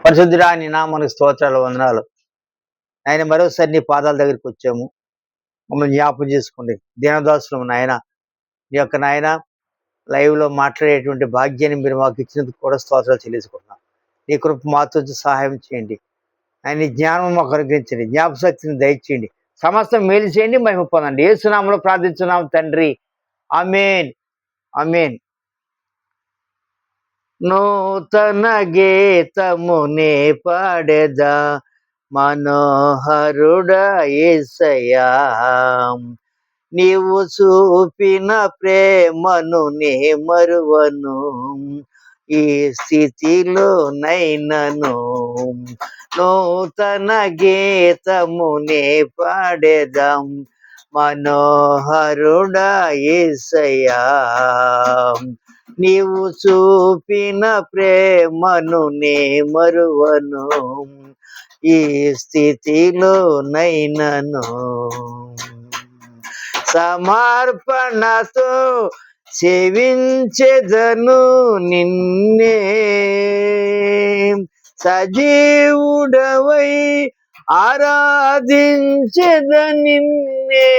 పరిశుద్ధుడా నీ నామానికి స్తోత్రాలు వందనాలు. ఆయన మరోసారి నీ పాదాల దగ్గరికి వచ్చాము. మమ్మల్ని జ్ఞాపకం చేసుకోండి. దీనదాసులము నాయన. నీ యొక్క నాయన లైవ్‌లో మాట్లాడేటువంటి భాగ్యాన్ని మీరు మాకు ఇచ్చినందుకు కూడా స్తోత్రాలు చెల్లించుకుంటున్నాం. నీ కృప మాతో సహాయం చేయండి. ఆయన నీ జ్ఞానం మాకు అనుగ్రహించండి. జ్ఞాపకశక్తిని దయచేయండి. సమస్తం మేలు చేయండి, మహిమ పొందండి. యేసు నామములో ప్రార్థిస్తున్నాము తండ్రి. ఆమేన్. ఆమేన్. నూతన గీతమునే పాడెదా మనోహరుడా యేసయ్యా, నీవు చూపిన ప్రేమను నే మరువను, ఈ స్థితిలో నైనను. నూతన గీతమునే పాడెదాం మనోహరుడా యేసయ్యా, నీవు చూపిన ప్రేమను నే మరువను, ఈ స్థితిలో నైనను. సమర్పణతో సేవించెదను నిన్నే, సజీవుడవై ఆరాధించెద నిన్నే.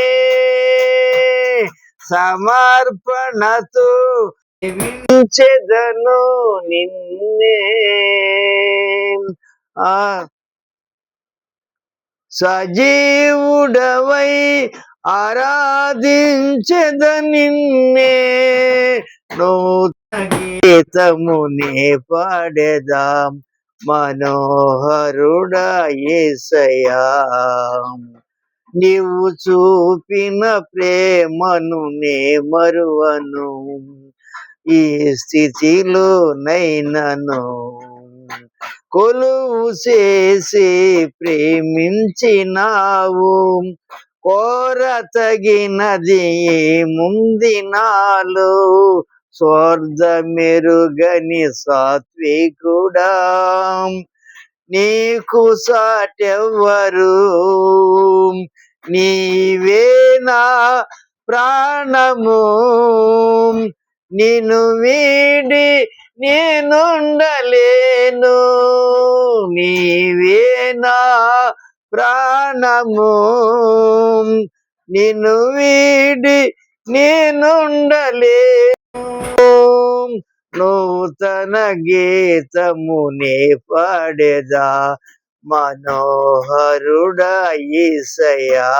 సమర్పణతో సేవించెదను నిన్నే, సజీవుడవై ఆరాధించెద నిన్నే. నూతన గీతమునే పాడెదాం మనోహరుడా యేసయ్యా, నీవు చూపిన ప్రేమను నే మరువను, ఈ స్థితిలో నైనను. కొలువు చేసి ప్రేమించినావు, కోరతగినది ముంది నాలో. స్వార్థ మెరుగని సాత్వికుడా, నీకు సాటెవ్వరు. నీవే నా ప్రాణము, నిన్ను వీడి నేనుండలేను. నీవే నా ప్రాణము, నిన్ను వీడి నేనుండలేను. నూతన గీతమునే పాడెదా మనోహరుడా యేసయ్యా,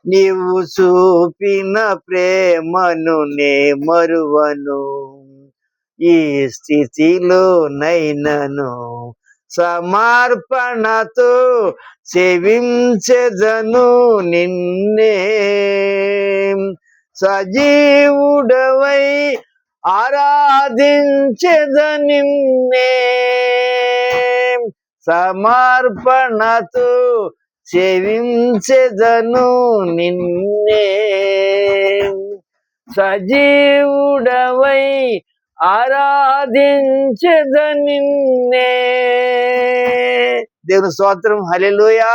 నీవు చూపిన ప్రేమను నే మరువను, ఈ స్థితిలో నైనను. సమర్పణతో సేవించెదను నిన్నే, సజీవుడవై ఆరాధించెద నిన్నే. సమర్పణతో సేవించెదను నిన్నే, సజీవుడవై ఆరాధించెద నిన్నే. దేవుని స్తోత్రం. హల్లెలూయా.